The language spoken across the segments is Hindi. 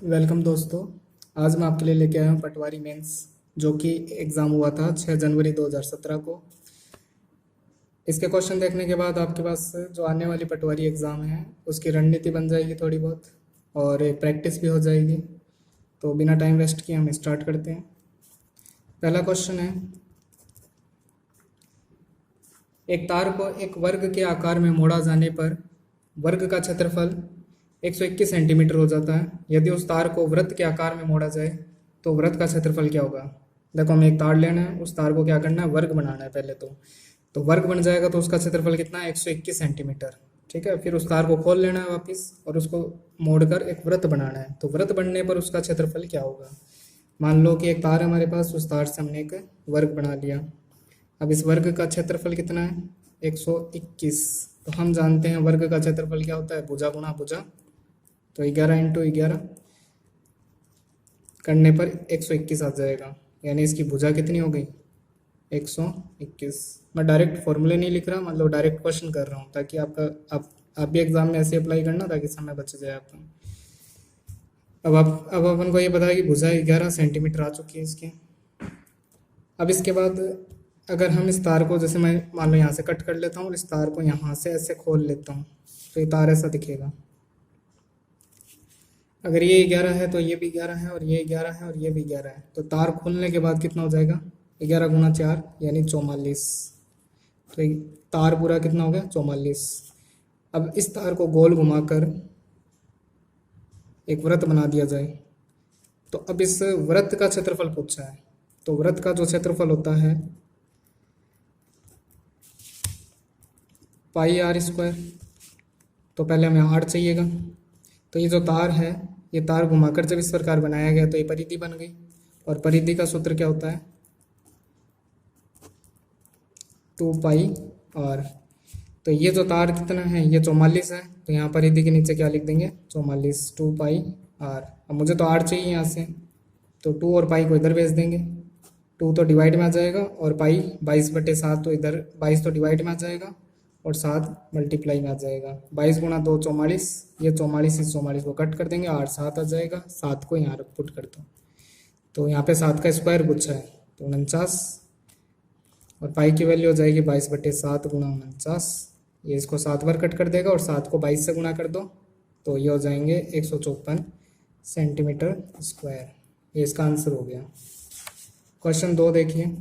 वेलकम दोस्तों। आज मैं आपके लिए लेके आया हूँ पटवारी मेंस, जो कि एग्ज़ाम हुआ था 6 जनवरी 2017 को। इसके क्वेश्चन देखने के बाद आपके पास जो आने वाली पटवारी एग्ज़ाम है उसकी रणनीति बन जाएगी थोड़ी बहुत, और एक प्रैक्टिस भी हो जाएगी। तो बिना टाइम वेस्ट किए हम स्टार्ट करते हैं। पहला क्वेश्चन है, एक तार को एक वर्ग के आकार में मोड़ा जाने पर वर्ग का क्षेत्रफल 121 सेंटीमीटर हो जाता है। यदि उस तार को वृत्त के आकार में मोड़ा जाए तो वृत्त का क्षेत्रफल क्या होगा। देखो, हमें एक तार लेना है, उस तार को क्या करना है, वर्ग बनाना है पहले तो वर्ग बन जाएगा तो उसका क्षेत्रफल कितना है, 121 सेंटीमीटर। ठीक है, फिर उस तार को खोल लेना है वापस और उसको मोड़कर एक वृत्त बनाना है। तो वृत्त बनने पर उसका क्षेत्रफल क्या होगा। मान लो कि एक तार है हमारे पास, उस तार से हमने एक वर्ग बना लिया। अब इस वर्ग का क्षेत्रफल कितना है, 121। तो हम जानते हैं वर्ग का क्षेत्रफल क्या होता है, भुजा गुणा भुजा। तो 11 इंटू 11 करने पर 121 आ जाएगा, यानी इसकी भुजा कितनी हो गई, 121। मैं डायरेक्ट फॉर्मूले नहीं लिख रहा, मतलब डायरेक्ट क्वेश्चन कर रहा हूँ ताकि आप भी एग्जाम में ऐसे अप्लाई करना ताकि समय बच जाए आपका। अब अपन को ये पता है कि भुजा 11 सेंटीमीटर आ चुकी है इसकी। अब इसके बाद अगर हम इस तार को, जैसे मैं मान लो यहाँ से कट कर लेता हूँ और इस तार को यहाँ से ऐसे खोल लेता हूँ तो ये तार ऐसा दिखेगा। अगर ये 11 है तो ये भी 11 है, और ये 11 है और ये भी 11 है। तो तार खोलने के बाद कितना हो जाएगा, 11 गुना 4 यानी 44। तो ये तार पूरा कितना हो गया, 44। अब इस तार को गोल घुमाकर एक वृत्त बना दिया जाए। तो अब इस वृत्त का क्षेत्रफल पूछा है, तो वृत्त का जो क्षेत्रफल होता है पाई आर स्क्वायर। तो पहले हमें आर चाहिएगा। तो ये जो तार है, ये तार घुमाकर जब इस प्रकार बनाया गया तो ये परिधि बन गई, और परिधि का सूत्र क्या होता है, 2 पाई आर। तो ये जो तार कितना है, ये 44 है। तो यहाँ परिधि के नीचे क्या लिख देंगे, 44, 2 पाई आर। अब मुझे तो आर चाहिए यहाँ से, तो 2 और पाई को इधर भेज देंगे। 2 तो डिवाइड में आ जाएगा और पाई 22/7 तो इधर 22 तो डिवाइड में आ जाएगा और 7 मल्टीप्लाई में आ जाएगा। 22 गुणा 2 44, ये 44 इस 44 को कट कर देंगे, 8 7 आ जाएगा। 7 को यहाँ पुट कर दो, तो यहाँ पे 7 का स्क्वायर पूछा है तो 49, और पाई की वैल्यू हो जाएगी 22/7 गुणा 49। ये इसको 7 बार कट कर देगा और 7 को 22 से गुणा कर दो तो ये हो जाएंगे 154 सेंटीमीटर स्क्वायर। ये इसका आंसर हो गया। क्वेश्चन 2 देखिए,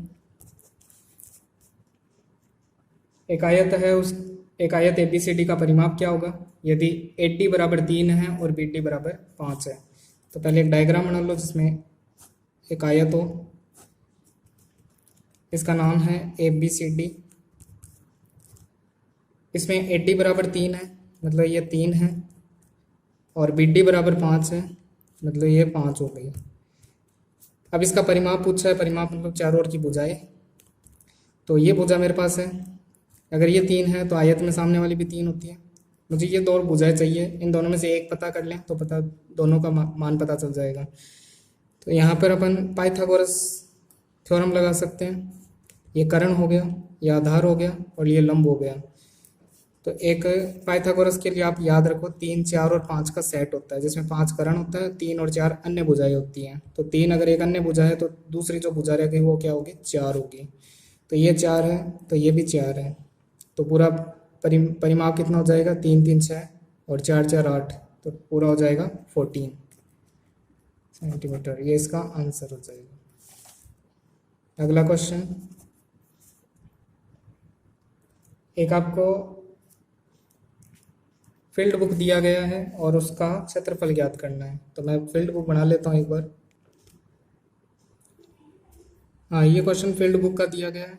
एक आयत है, उस एक आयत ABCD का परिमाप क्या होगा यदि AD बराबर 3 है और BD बराबर 5 है। तो पहले एक डायग्राम बना लो जिसमें एक आयत हो, इसका नाम है ABCD। इसमें AD बराबर 3 है, मतलब ये 3 है, और BD बराबर 5 है, मतलब ये 5 हो गई। अब इसका परिमाप पूछा है, परिमाप मतलब चारों ओर की भुजाएं। तो ये भुजा मेरे पास है, अगर ये 3 है तो आयत में सामने वाली भी 3 होती है। मुझे ये दो भुजाएं चाहिए, इन दोनों में से एक पता कर लें तो पता दोनों का मान पता चल जाएगा। तो यहाँ पर अपन पाइथागोरस थ्योरम लगा सकते हैं। ये कर्ण हो गया, ये आधार हो गया और ये लंब हो गया। तो एक पाइथागोरस के लिए आप याद रखो 3 4 और 5 का सेट होता है, जिसमें 5 कर्ण होता है, 3 और 4 अन्य भुजाएं होती हैं। तो 3 अगर एक अन्य भुजा है तो दूसरी जो भुजा रहेगी वो क्या होगी, 4 होगी। तो ये 4 है तो ये भी 4 है। तो पूरा परिमाप कितना हो जाएगा, 3 3 6 और 4 4 8, तो पूरा हो जाएगा 14 सेंटीमीटर। ये इसका आंसर हो जाएगा। अगला क्वेश्चन, एक आपको फील्ड बुक दिया गया है और उसका क्षेत्रफल ज्ञात करना है। तो मैं फील्ड बुक बना लेता हूँ एक बार। हाँ, ये क्वेश्चन फील्ड बुक का दिया गया है।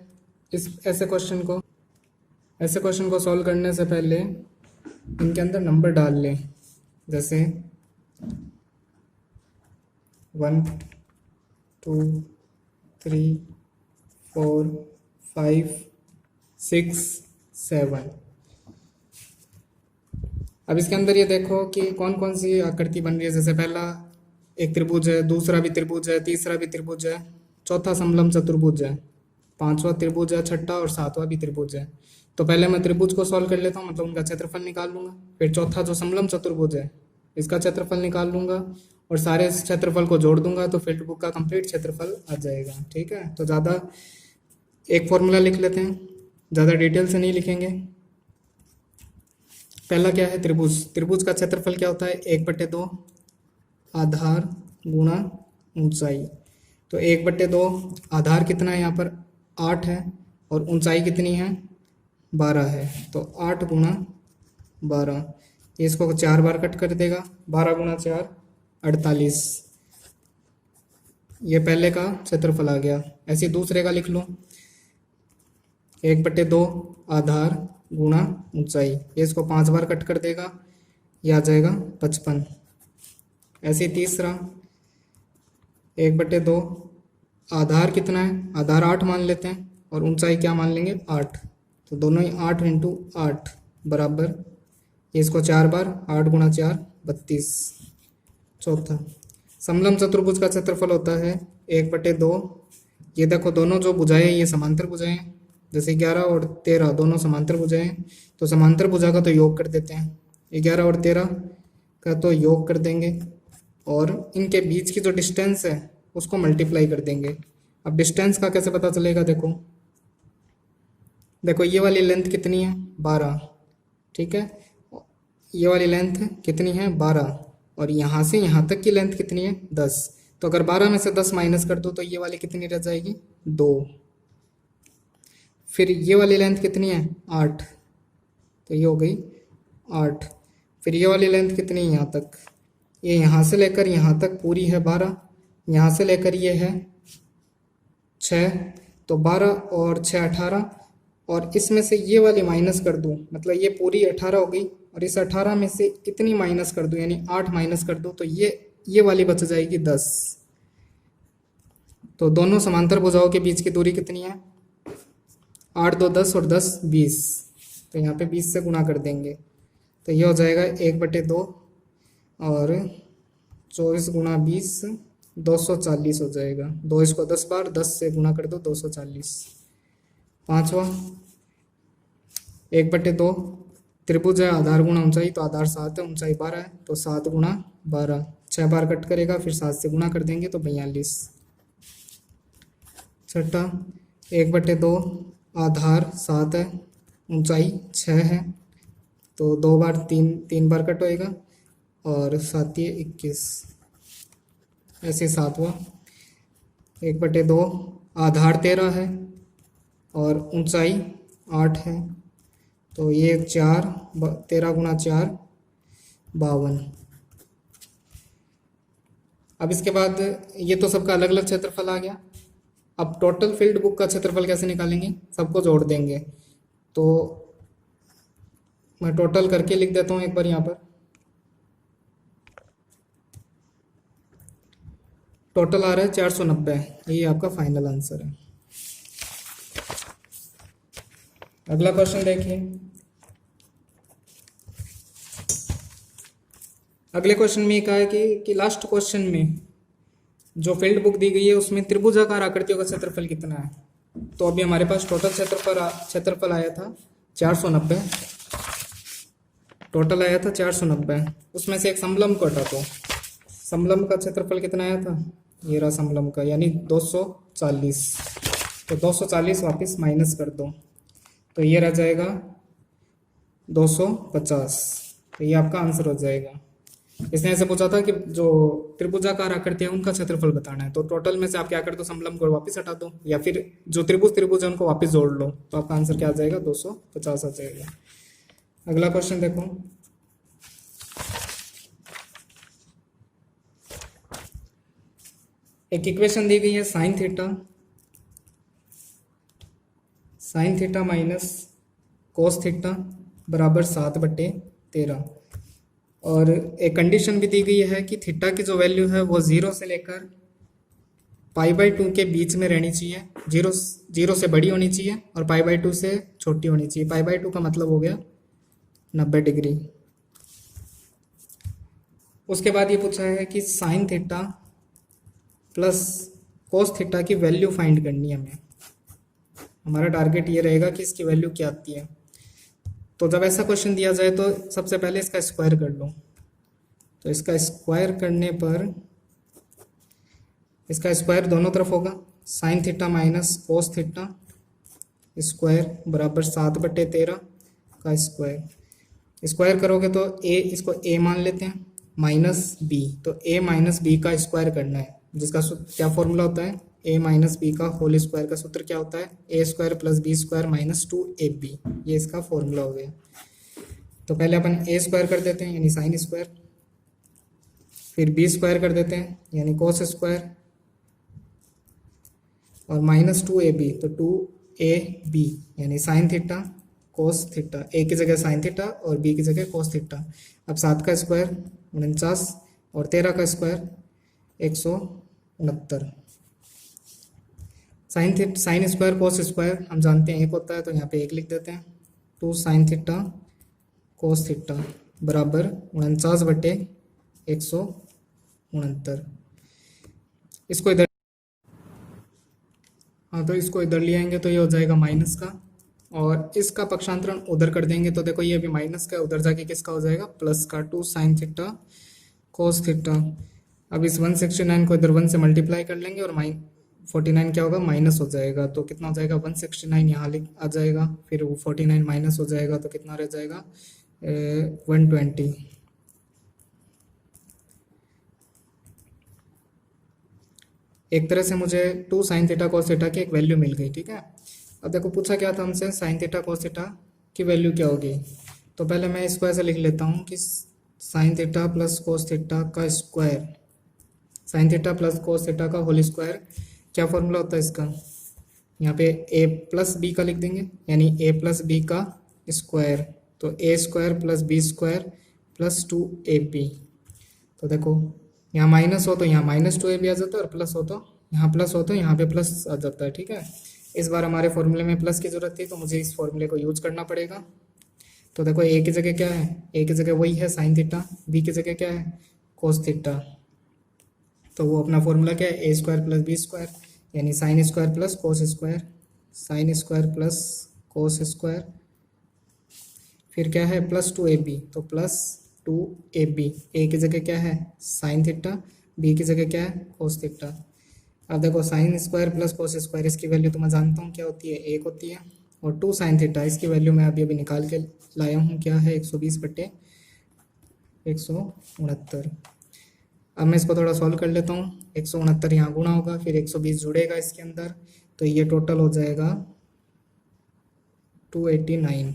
ऐसे क्वेश्चन को सॉल्व करने से पहले इनके अंदर नंबर डाल लें, जैसे 1 2 3 4 5 6 7। अब इसके अंदर ये देखो कि कौन कौन सी आकृति बन रही है। जैसे पहला एक त्रिभुज है, दूसरा भी त्रिभुज है, तीसरा भी त्रिभुज है, चौथा समलंब चतुर्भुज है, पांचवा त्रिभुज है, छठा और सातवां भी त्रिभुज है। तो पहले मैं त्रिभुज को सॉल्व कर लेता हूँ, मतलब उनका क्षेत्रफल निकाल लूंगा। फिर चौथा जो समलंब चतुर्भुज है इसका क्षेत्रफल निकाल लूंगा, और सारे क्षेत्रफल को जोड़ दूंगा तो फील्ड बुक का कंप्लीट क्षेत्रफल आ जाएगा। ठीक है, तो ज़्यादा एक फॉर्मूला लिख लेते हैं, ज़्यादा डिटेल से नहीं लिखेंगे। पहला क्या है, त्रिभुज। त्रिभुज का क्षेत्रफल क्या होता है, 1/2 आधार गुणा ऊंचाई। तो 1/2 आधार कितना है, यहाँ पर 8 है, और ऊंचाई कितनी है, 12 है। तो 8 गुणा 12, इसको 4 बार कट कर देगा, 12 गुणा 4 48। ये पहले का क्षेत्रफल आ गया। ऐसे दूसरे का लिख लो, 1/2 आधार गुणा ऊंचाई, इसको 5 बार कट कर देगा, यह आ जाएगा 55। ऐसे तीसरा 1/2 आधार कितना है, आधार 8 मान लेते हैं, और ऊंचाई क्या मान लेंगे, 8। तो दोनों ही 8 × 8 बराबर, इसको 4 बार, 8 गुणा 4 32। चौथा समलम चतुर्भुज का क्षेत्रफल होता है 1/2। ये देखो दोनों जो भुजाएं ये समांतर भुजाएं हैं, जैसे 11 और 13 दोनों समांतर भुजाएं हैं, तो समांतर भुजा का तो योग कर देते हैं, 11 और 13 का तो योग कर देंगे, और इनके बीच की जो डिस्टेंस है उसको मल्टीप्लाई कर देंगे। अब डिस्टेंस का कैसे पता चलेगा, देखो देखो ये वाली लेंथ कितनी है, 12। ठीक है, ये वाली लेंथ कितनी है, 12, और यहाँ से यहाँ तक की लेंथ कितनी है, 10। तो अगर 12 में से 10 माइनस कर दो तो ये वाली कितनी रह जाएगी, 2। फिर ये वाली लेंथ कितनी है, 8, तो ये हो गई 8। फिर ये वाली लेंथ कितनी है, यहाँ तक, ये यहाँ से लेकर यहाँ तक पूरी है 12, यहाँ से लेकर ये है 6, तो 12 और 6 18, और इसमें से ये वाली माइनस कर दूँ, मतलब ये पूरी 18 हो गई, और इस 18 में से इतनी माइनस कर दूँ, यानी 8 माइनस कर दूँ, तो ये वाली बच जाएगी 10। तो दोनों समांतर भुजाओं के बीच की दूरी कितनी है, 8 2 10 और 10 20, तो यहाँ पे 20 से गुणा कर देंगे, तो ये हो जाएगा 1/2, और 24 गुणा 20 240 हो जाएगा। 2 इसको 10 बार, 10 से गुणा कर दो, 240। पांचवा 1/2 त्रिभुज है, आधार गुणा ऊंचाई, तो आधार 7 है, ऊंचाई 12 है, तो 7 गुणा 12, 6 बार कट करेगा, फिर 7 से गुणा कर देंगे तो 42। छठा 1/2 आधार 7 है, ऊंचाई 6 है, तो 2 बार 3 बार कट होएगा, और 7 21। ऐसे सातवां 1/2 आधार 13 है, और ऊंचाई 8 है, तो ये 4 13 गुणा 4 52। अब इसके बाद ये तो सबका अलग अलग क्षेत्रफल आ गया। अब टोटल फील्ड बुक का क्षेत्रफल कैसे निकालेंगे, सबको जोड़ देंगे। तो मैं टोटल करके लिख देता हूँ एक बार यहाँ पर, टोटल आ रहा है 490, ये आपका फाइनल आंसर है। अगला क्वेश्चन देखिए। अगले क्वेश्चन में कहा है कि लास्ट क्वेश्चन में जो फील्ड बुक दी गई है उसमें त्रिभुजाकार आकृतियों का क्षेत्रफल कितना है। तो अभी हमारे पास टोटल क्षेत्रफल आया था 490, टोटल आया था 490, उसमें से एक समलंब को हटा दो। समलंब का क्षेत्रफल कितना आया था, ये रहा समलंब का, यानी 240। तो 240 वापस माइनस कर दो, तो ये रह जाएगा 250। तो ये आपका आंसर हो जाएगा। इसने ऐसे पूछा था कि जो त्रिभुजाकार आकृति है उनका क्षेत्रफल बताना है, तो टोटल में से आप क्या कर दो, समलंब को वापस हटा दो, या फिर जो त्रिभुज है उनको वापस जोड़ लो, तो आपका आंसर क्या आ जाएगा, 250 आ जाएगा। अगला क्वेश्चन देखो। एक इक्वेशन दी गई है sine theta minus cos theta बराबर 7/13, और एक कंडीशन भी दी गई है कि थीटा की जो वैल्यू है वो 0 से लेकर π/2 के बीच में रहनी चाहिए, 0 से बड़ी होनी चाहिए और π/2 से छोटी होनी चाहिए। π/2 का मतलब हो गया 90 डिग्री। उसके बाद ये पूछा है कि sine theta plus cos theta की वैल्यू फाइंड करनी है हमें। हमारा टारगेट ये रहेगा कि इसकी वैल्यू क्या आती है। तो जब ऐसा क्वेश्चन दिया जाए तो सबसे पहले इसका स्क्वायर कर लो। तो इसका स्क्वायर करने पर इसका स्क्वायर दोनों तरफ होगा, sine theta minus cos theta square बराबर 7/13 का स्क्वायर। स्क्वायर करोगे तो ए, इसको ए मान लेते हैं, माइनस बी, तो ए माइनस बी का स्क्वायर करना है, जिसका क्या फॉर्मूला होता है, ए माइनस बी का होल स्क्वायर का सूत्र क्या होता है, a square plus b square minus 2ab, ये इसका फॉर्मूला हो गया। तो पहले अपन ए स्क्वायर कर देते हैं यानी साइन स्क्वायर, फिर बी स्क्वायर कर देते हैं यानी कोस स्क्वायर, और माइनस 2ab, तो 2ab यानी साइन थीटा कोस थीटा, ए की जगह साइन थीटा और बी की जगह कोस थीटा। अब 7 का स्क्वायर 49 और 13 का square 169। Sine square cos square हम जानते हैं 1 होता है, तो यहाँ पे 1 लिख देते हैं। 2 साइन थीटा कोस थीटा बराबर 49/169। इसको इधर, हाँ तो इसको इधर ले आएंगे तो ये हो जाएगा माइनस का, और इसका पक्षांतरण उधर कर देंगे तो देखो ये भी माइनस का, उधर जाके किसका हो जाएगा, प्लस का। 2 साइन थीटा कोस थीटा। अब इस 169 को इधर 1 से मल्टीप्लाई कर लेंगे और 49 क्या होगा, माइनस हो जाएगा, तो कितना हो जाएगा, 169 यहाँ आ जाएगा, फिर वो 49 माइनस हो जाएगा तो कितना रह जाएगा, 120। एक तरह से मुझे 2 साइन थीटा कोस थीटा की एक वैल्यू मिल गई, ठीक है। अब देखो पूछा क्या था हमसे, साइन थीटा कोस थीटा की वैल्यू क्या होगी। तो पहले मैं इसको ऐसे लिख लेता हूँ कि sine theta plus cos theta का square, sine theta plus cos theta का होल स्क्वायर, क्या फॉर्मूला होता है इसका, यहाँ पे ए प्लस बी का लिख देंगे यानी ए प्लस बी का स्क्वायर, तो a square plus b square plus 2ab। तो देखो यहाँ माइनस हो तो यहाँ माइनस 2ab आ जाता है, और प्लस हो तो यहाँ प्लस हो तो यहाँ पे प्लस आ जाता है, ठीक है। इस बार हमारे फॉर्मूले में प्लस की जरूरत थी तो मुझे इस फॉर्मूले को यूज करना पड़ेगा। तो देखो ए की जगह क्या है, ए की जगह वही है साइन थीटा, बी की जगह क्या है, कोस थीटा, तो वो अपना फॉर्मूला क्या है, a square plus b square यानी sine square plus cos square, sine square plus cos square, फिर क्या है प्लस 2ab, तो प्लस 2ab। ए की जगह क्या है साइन थीटा, बी की जगह क्या है कोस थीटा। अब देखो sine square plus cos square, इसकी वैल्यू तो मैं जानता हूँ क्या होती है, 1 होती है, और 2 साइन थीटा इसकी वैल्यू मैं अभी अभी निकाल के लाया हूँ, क्या है 120/169। अब मैं इसको थोड़ा सॉल्व कर लेता हूँ। 169 यहाँ गुणा होगा, फिर 120 जुड़ेगा इसके अंदर, तो ये टोटल हो जाएगा 289।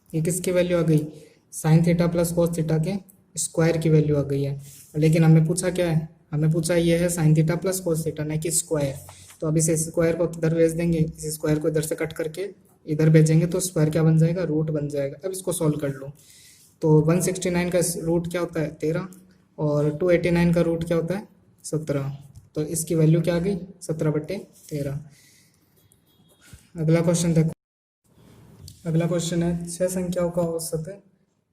ये किसकी वैल्यू आ गई, sign theta plus cos theta के स्क्वायर की वैल्यू आ गई है। लेकिन हमें पूछा क्या है, हमें पूछा ये है sign theta plus cos theta, नहीं कि स्क्वायर। तो अब इस स्क्वायर को इधर भेज देंगे, इस स्क्वायर को इधर से कट करके इधर भेजेंगे तो स्क्वायर क्या बन जाएगा, रूट बन जाएगा। अब इसको सॉल्व कर लो, तो 169 का रूट क्या होता है 13, और 289 का रूट क्या होता है 17, तो इसकी वैल्यू क्या आ गई 17/13। अगला क्वेश्चन देखो, अगला क्वेश्चन है 6 संख्याओं का औसत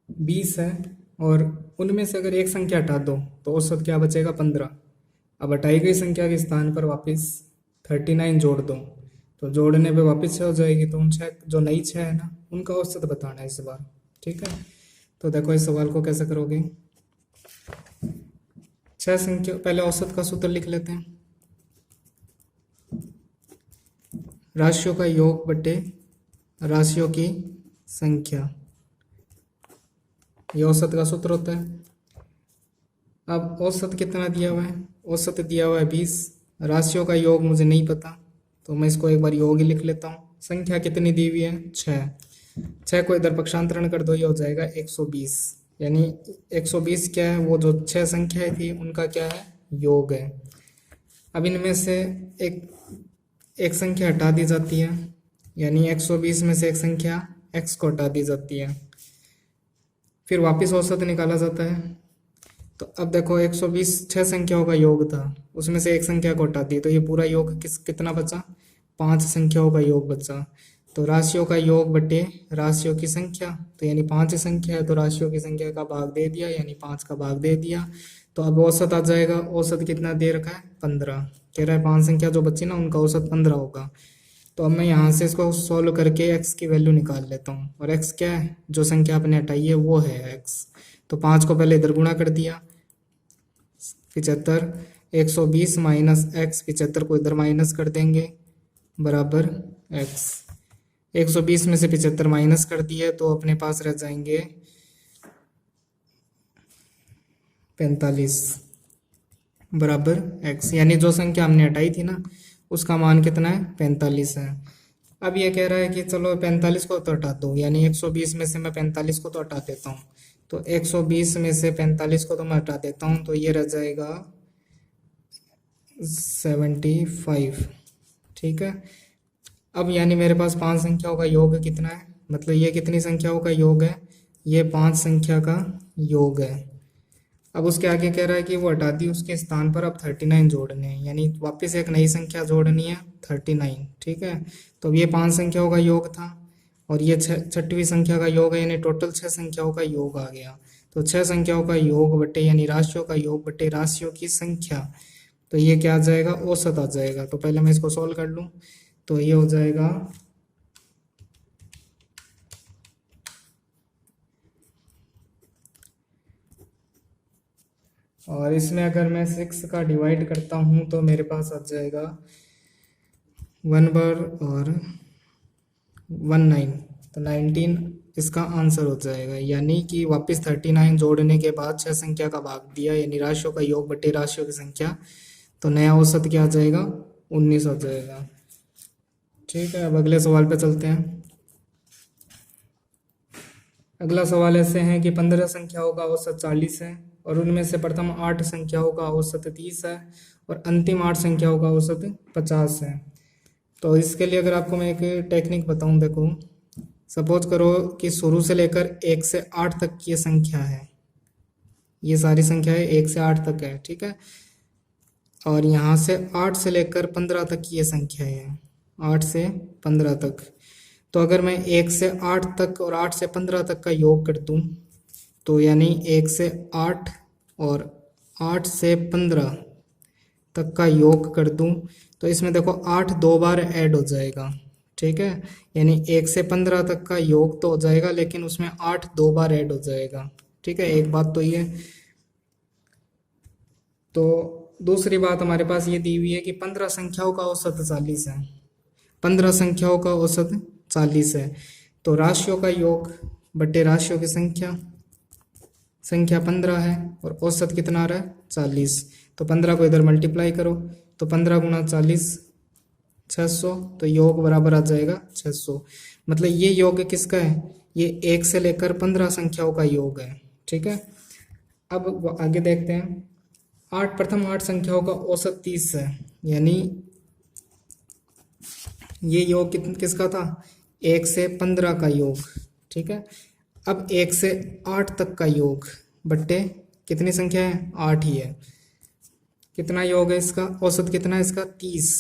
20 है, और उनमें से अगर एक संख्या हटा दो तो औसत क्या बचेगा 15। अब हटाई गई संख्या के स्थान पर वापस 39 जोड़ दो, तो जोड़ने पे वापस 6 हो जाएगी, तो उन 6 जो नई 6 है ना उनका औसत बताना है इस बार, ठीक है। तो देखो इस सवाल को कैसे करोगे, 6 संख्या, पहले औसत का सूत्र लिख लेते हैं, राशियों का योग बटे राशियों की संख्या, ये औसत का सूत्र होता है। अब औसत कितना दिया हुआ है, औसत दिया हुआ है 20, राशियों का योग मुझे नहीं पता तो मैं इसको एक बार योग ही लिख लेता हूँ। संख्या कितनी दी हुई है 6 को इधर पक्षांतरण कर दो, ये हो जाएगा 120, यानी 120 क्या है, वो जो 6 संख्याएं थी उनका क्या है योग है। अब इनमें से एक संख्या हटा दी जाती है, यानी 120 में से एक संख्या x को हटा दी जाती है, फिर वापस औसत निकाला जाता है। तो अब देखो 120 6 संख्याओं का योग था, उसमें से एक संख्या को हटा दी, तो ये पूरा योग कितना बचा, 5 संख्याओं का योग बचा। तो राशियों का योग बटे राशियों की संख्या, तो यानी 5 संख्या है तो राशियों की संख्या का भाग दे दिया, यानी 5 का भाग दे दिया। तो अब औसत आ जाएगा, औसत कितना दे रखा है 15, कह रहा है 5 संख्या जो बची ना उनका औसत 15 होगा। तो अब मैं यहाँ से इसको सॉल्व करके x की वैल्यू निकाल लेता हूँ। और x क्या है, जो संख्या आपने हटाई है वो है x। तो 5 को पहले इधर गुणा कर दिया, 75, 120 माइनस x, 75 को इधर माइनस कर देंगे, बराबर x। 120 में से 75 माइनस कर दिए तो अपने पास रह जाएंगे 45, बराबर x। यानी जो संख्या हमने हटाई थी ना, उसका मान कितना है, 45 है। अब ये कह रहा है कि चलो 45 को तो हटा दो, यानी 120 में से मैं 45 को तो हटा देता हूँ। तो 120 में से 45 को तो मैं हटा देता हूँ, तो ये रह जाएगा 75। ठीक है। अब यानी मेरे पास 5 संख्याओं का योग कितना है, मतलब ये कितनी संख्याओं का योग है, ये 5 संख्या का योग है। अब उसके आगे कह रहा है कि वो हटा दी, उसके स्थान पर अब 39 जोड़ने हैं, यानी वापस एक नई संख्या जोड़नी है 39। ठीक है। तो अब ये 5 संख्याओं का योग था और ये छठवीं संख्या का योग है, यानी टोटल 6 संख्याओं का योग आ गया। तो 6 संख्याओं का योग बटे यानी राशियों का योग बटे राशियों की संख्या, तो ये क्या आ जाएगा, औसत आ जाएगा। तो पहले मैं इसको सॉल्व कर लूँ, तो ये हो जाएगा और इसमें अगर मैं 6 का डिवाइड करता हूँ तो मेरे पास आ जाएगा 1 बार और 19, तो 19 इसका आंसर हो जाएगा। यानी कि वापस 39 जोड़ने के बाद 6 संख्या का भाग दिया, यानी राशियों का योग बटे राशियों की संख्या, तो नया औसत क्या आ जाएगा, 19 हो जाएगा। ठीक है। अब अगले सवाल पे चलते हैं। अगला सवाल ऐसे है कि 15 संख्याओं का औसत 40 है और उनमें से प्रथम 8 संख्याओं का औसत 30 है और अंतिम 8 संख्याओं का औसत 50 है। तो इसके लिए अगर आपको मैं एक टेक्निक बताऊं, देखो सपोज करो कि शुरू से लेकर 1 से 8 तक की ये संख्या है, ये सारी संख्याएं 1 से 8 तक है। ठीक है। और यहाँ से 8 से लेकर 15 तक की ये संख्या है, 8 से 15 तक। तो अगर मैं 1 से 8 तक और 8 से 15 तक का योग कर दूं, तो यानी 1 से 8 और 8 से 15 तक का योग कर दूं, तो इसमें देखो 8 2 बार ऐड हो जाएगा। ठीक है। यानी 1 से 15 तक का योग तो हो जाएगा, लेकिन उसमें 8 2 बार ऐड हो जाएगा। ठीक है, एक बात तो ये। तो दूसरी बात हमारे पास ये दी हुई है कि 15 संख्याओं का औसत 40 है, 15 संख्याओं का औसत 40 है। तो राशियों का योग बटे राशियों की संख्या, संख्या 15 है और औसत कितना आ रहा है, 40। तो 15 को इधर मल्टीप्लाई करो, तो 15 गुना 40 600, तो योग बराबर आ जाएगा 600। मतलब ये योग किसका है, ये 1 से लेकर 15 संख्याओं का योग है। ठीक है। अब आगे देखते हैं। प्रथम 8 संख्याओं का औसत 30 है, यानी ये योग किसका था, 1 से 15 का योग। ठीक है। अब 1 से 8 तक का योग बट्टे कितनी संख्या है, 8 ही है। कितना योग है इसका, औसत कितना है इसका, 30।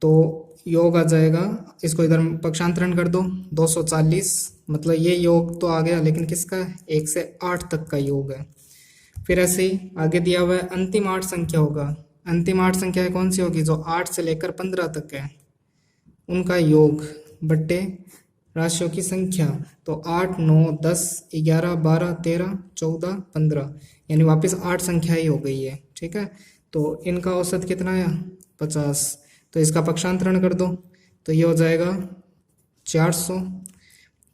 तो योग आ जाएगा, इसको इधर पक्षांतरण कर दो, 240। मतलब ये योग तो आ गया, लेकिन किसका है, 1 से 8 तक का योग है। फिर ऐसे ही आगे दिया हुआ है अंतिम 8 संख्या होगा। अंतिम 8 संख्या कौन सी होगी, जो 8 से लेकर 15 तक है, उनका योग बट्टे राशियों की संख्या। तो 8 9 10 11 12 13 14 15, यानी वापस 8 संख्या ही हो गई है। ठीक है। तो इनका औसत कितना है, 50। तो इसका पक्षांतरण कर दो, तो ये हो जाएगा 400।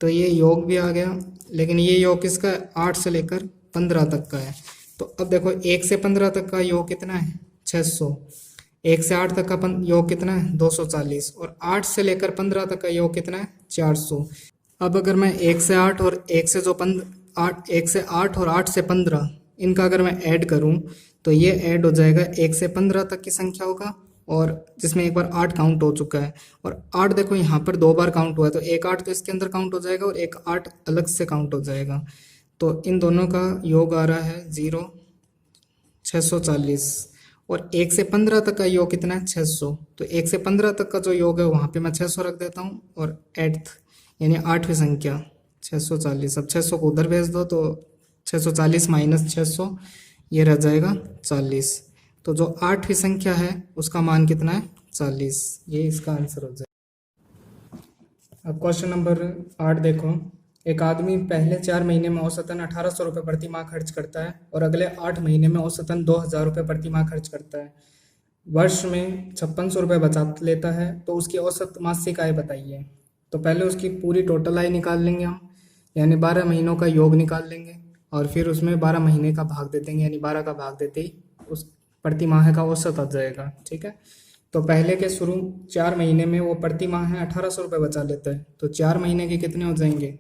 तो ये योग भी आ गया, लेकिन ये योग किसका है, 8 से लेकर 15 तक का है। तो अब देखो 1 से 15 तक का योग कितना है, 600। 1 से 8 तक का योग कितना है, 240। और 8 से लेकर 15 तक का योग कितना है, 400। अब अगर मैं 1 से 8 और 1 से 8 और 8 से 15 इनका अगर मैं ऐड करूं, तो ये ऐड हो जाएगा 1 से 15 तक की संख्याओं का, और जिसमें एक बार 8 काउंट हो चुका है। और 8 देखो यहाँ पर 2 बार काउंट हुआ है, तो एक 8 तो इसके अंदर काउंट हो जाएगा और एक 8 अलग से काउंट हो जाएगा। तो इन दोनों का योग आ रहा है 0, 640। और 1 से 15 तक का योग कितना है, 600। तो 1 से 15 तक का जो योग है वहाँ पे मैं 600 रख देता हूँ, और 8th यानी 8वीं संख्या 640। अब 600 को उधर भेज दो, तो 640 माइनस 600 ये रह जाएगा 40। तो जो 8वीं संख्या है उसका मान कितना है, 40। ये इसका आंसर हो जाएगा। अब क्वेश्चन नंबर 8 देखो। एक आदमी पहले 4 महीने में औसतन 1800 रुपये प्रति माह खर्च करता है और अगले 8 महीने में औसतन 2000 रुपये प्रति माह खर्च करता है। वर्ष में 5600 रुपये बचा लेता है, तो उसकी औसत मासिक आय बताइए। तो पहले उसकी पूरी टोटल आय निकाल लेंगे हम, यानी 12 महीनों का योग निकाल लेंगे और फिर उसमें 12 महीने का भाग दे देंगे, यानी 12 का भाग देते ही उस प्रति माह का औसत आ जाएगा। ठीक है, तो पहले के शुरू 4 महीने में वो प्रति माह 1800 रुपये बचा लेता है, तो 4 महीने के कितने हो जाएंगे?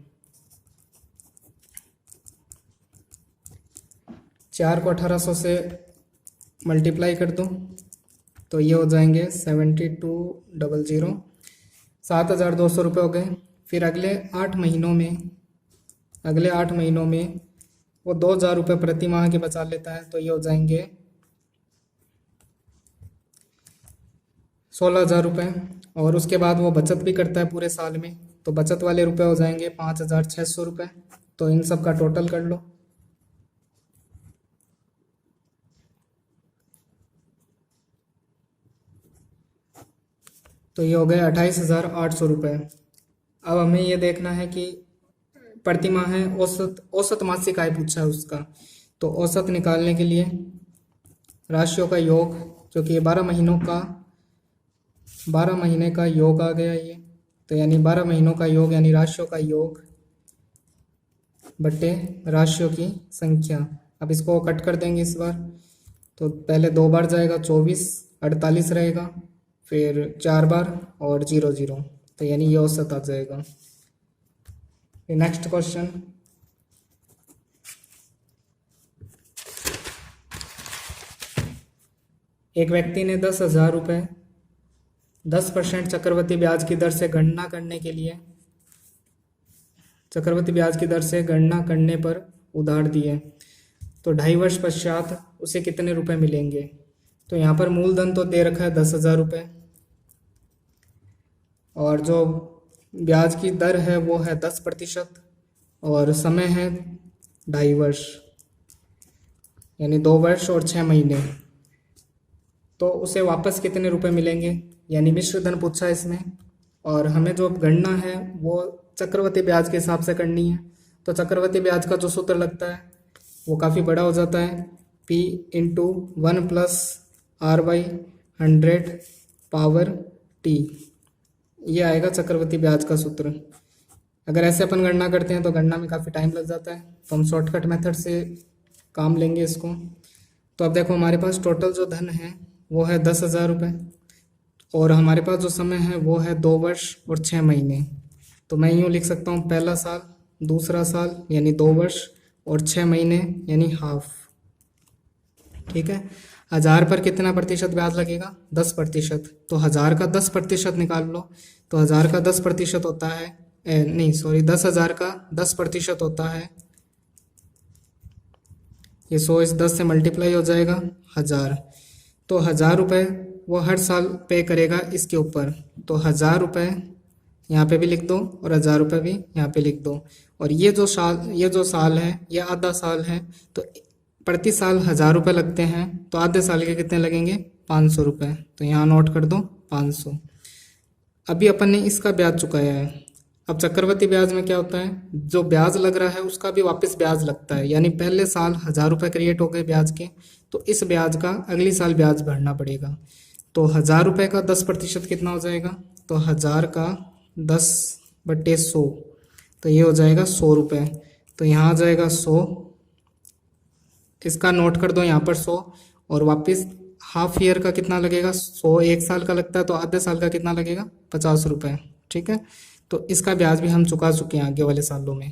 4 को 1800 से मल्टीप्लाई कर दो तो ये हो जाएंगे 7200, 7200 रुपये हो गए। फिर अगले 8 महीनों में वो 2000 रुपये प्रति माह के बचा लेता है, तो ये हो जाएंगे 16,000 रुपये। और उसके बाद वो बचत भी करता है पूरे साल में, तो बचत वाले रुपए हो जाएंगे 5,600 रुपये। तो इन सब का टोटल कर लो। तो ये हो गए 28,800 रुपये। अब हमें ये देखना है कि प्रति माह है औसत मासिक आय पूछा है उसका, तो औसत निकालने के लिए राशियों का योग, जो कि 12 महीने का योग आ गया ये, तो यानी 12 महीनों का योग यानी राशियों का योग बट्टे राशियों की संख्या। अब इसको कट कर देंगे इस बार, तो पहले 2 बार जाएगा 24, 48 रहेगा, फिर 4 बार और 0 0, तो यानी ये औसत आ जाएगा। नेक्स्ट क्वेश्चन, एक व्यक्ति ने 10,000 रुपये 10% चक्रवृद्धि ब्याज की दर से गणना करने के लिए चक्रवृद्धि ब्याज की दर से गणना करने पर उधार दिए, तो 2.5 वर्ष पश्चात उसे कितने रुपए मिलेंगे? तो यहाँ पर मूलधन तो दे रखा है 10,000 रुपये और जो ब्याज की दर है वो है 10% और समय है 2.5 वर्ष, यानी 2 वर्ष और 6 महीने। तो उसे वापस कितने रुपए मिलेंगे? यानी मिश्र धन पूछा है इसमें, और हमें जो गणना है वो चक्रवृद्धि ब्याज के हिसाब से करनी है। तो चक्रवृद्धि ब्याज का जो सूत्र लगता है वो काफ़ी बड़ा हो जाता है, P × 1 + R/100 पावर T, ये आएगा चक्रवृद्धि ब्याज का सूत्र। अगर ऐसे अपन गणना करते हैं तो गणना में काफ़ी टाइम लग जाता है, तो हम शॉर्टकट मेथड से काम लेंगे इसको। तो अब देखो हमारे पास टोटल जो धन है वो है 10,000 रुपये और हमारे पास जो समय है वो है 2 वर्ष और 6 महीने। तो मैं यूँ लिख सकता हूँ, पहला साल, दूसरा साल यानी 2 वर्ष और 6 महीने यानी हाफ। ठीक है, 1000 पर कितना प्रतिशत ब्याज लगेगा? 10%। तो 1000 का 10% निकाल लो, तो 1000 का 10% होता है 10,000 का 10% होता है, ये 100 इस 10 से मल्टीप्लाई हो जाएगा 1000। तो 1000 रुपये वो हर साल पे करेगा इसके ऊपर, तो 1000 रुपये यहाँ पे भी लिख दो और 1000 रुपये भी यहाँ पे लिख दो। और ये जो साल है ये आधा साल है, तो प्रति साल 1000 रुपये लगते हैं, तो आधे साल के कितने लगेंगे? 500 रुपये। तो यहाँ नोट कर दो 500। अभी अपन ने इसका ब्याज चुकाया है। अब चक्रवृद्धि ब्याज में क्या होता है, जो ब्याज लग रहा है उसका भी वापस ब्याज लगता है, यानी पहले साल 1000 रुपये क्रिएट हो गए ब्याज के, तो इस ब्याज का अगली साल ब्याज भरना पड़ेगा। तो 1000 रुपये का 10% कितना हो जाएगा? तो 1000 का 10/100, तो ये हो जाएगा 100 रुपये। तो यहाँ आ जाएगा 100, इसका नोट कर दो यहाँ पर 100, और वापस हाफ ईयर का कितना लगेगा? 100 एक साल का लगता है, तो आधे साल का कितना लगेगा? 50 रुपये। ठीक है, तो इसका ब्याज भी हम चुका चुके हैं आगे वाले सालों में।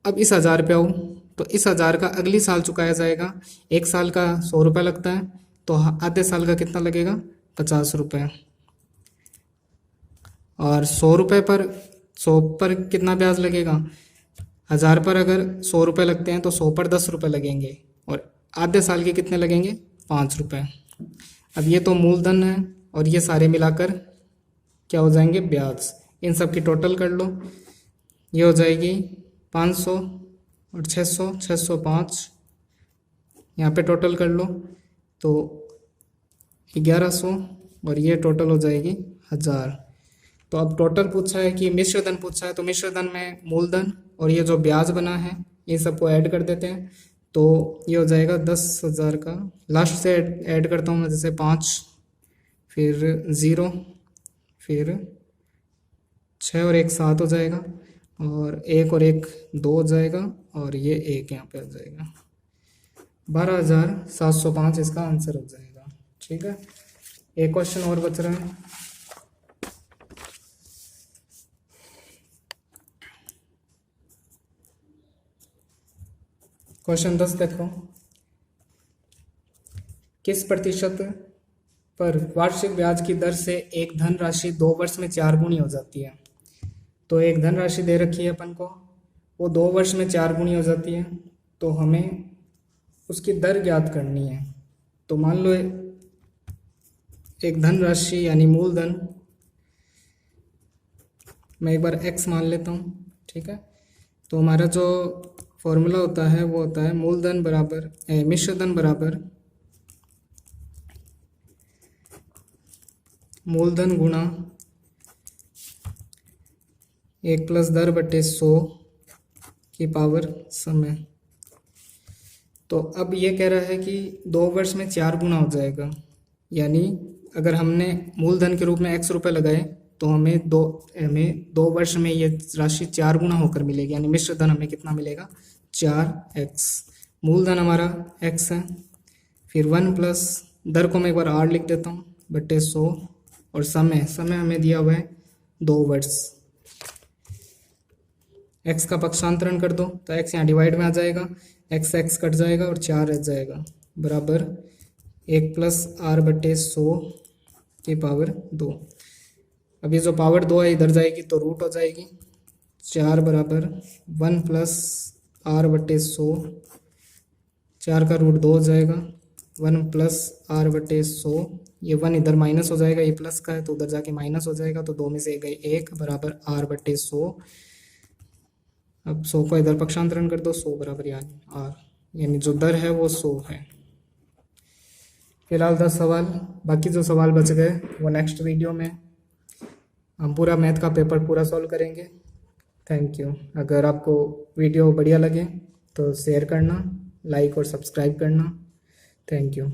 अब इस 1000 पे आओ, तो इस 1000 का अगली साल चुकाया जाएगा। एक साल का 100 रुपये लगता है, तो आधे साल का कितना लगेगा? 50 रुपये। और 100 पर कितना ब्याज लगेगा? 1000 पर अगर 100 रुपये लगते हैं तो 100 पर 10 रुपये लगेंगे, और आधे साल के कितने लगेंगे? 5 रुपये। अब ये तो मूलधन है और ये सारे मिलाकर क्या हो जाएंगे? ब्याज। इन सब की टोटल कर लो, ये हो जाएगी 500 और 600, 605। यहाँ पे टोटल कर लो तो 1100, और ये टोटल हो जाएगी 1000। तो अब टोटल पूछा है कि मिश्र धन पूछा है, तो मिश्र धन में मूलधन और ये जो ब्याज बना है ये सबको ऐड कर देते हैं। तो ये हो जाएगा 10,000 का, लास्ट से ऐड करता हूँ मैं, जैसे 5, फिर 0, फिर 6 और 1 7 हो जाएगा, और 1 और 1 2 हो जाएगा, और ये 1 यहाँ पे हो जाएगा। 12,705 इसका आंसर हो जाएगा। ठीक है, एक क्वेश्चन और बच रहा है। क्वेश्चन 10 देखो, किस प्रतिशत पर वार्षिक ब्याज की दर से एक धनराशि 2 वर्ष में 4 गुनी हो जाती है। तो एक धनराशि दे रखी है अपन को, वो 2 वर्ष में 4 गुनी हो जाती है, तो हमें उसकी दर ज्ञात करनी है। तो मान लो एक धनराशि यानी मूलधन, मैं एक बार x मान लेता हूँ। ठीक है, तो हमारा जो फॉर्मूला होता है वो होता है मूलधन बराबर मिश्रधन बराबर मूलधन गुणा 1 प्लस दर बटे 100 की पावर समय। तो अब ये कह रहा है कि 2 वर्ष में 4 गुना हो जाएगा, यानी अगर हमने मूलधन के रूप में x रुपये लगाए तो हमें दो वर्ष में ये राशि 4 गुना होकर मिलेगी, यानी मिश्र धन हमें कितना मिलेगा, 4x। मूलधन हमारा x है, फिर 1 प्लस दर को मैं एक बार r लिख देता हूँ बटे 100, और समय हमें दिया हुआ है 2 वर्ष। x का पक्षांतरण कर दो तो x यहाँ डिवाइड में आ जाएगा, x कट जाएगा और 4 रह जाएगा, बराबर 1 प्लस r बटे 100 की पावर 2। अब ये जो पावर 2 है इधर जाएगी तो रूट हो जाएगी, 4 बराबर 1 प्लस r बटे 100, 4 का रूट 2 हो जाएगा, 1 प्लस r बटे 100, ये 1 इधर माइनस हो जाएगा, ये प्लस का है तो उधर जाके माइनस हो जाएगा, तो 2 में से गई 1 बराबर r बटे 100। अब 100 को इधर पक्षांतरण कर दो, 100 बराबर यानी r, यानी जो दर है वो 100 है। फिलहाल 10 सवाल, बाकी जो सवाल बच गए वो नेक्स्ट वीडियो में हम पूरा मैथ का पेपर पूरा सॉल्व करेंगे। Thank you. अगर आपको वीडियो बढ़िया लगे तो शेयर करना, लाइक और सब्सक्राइब करना। Thank you.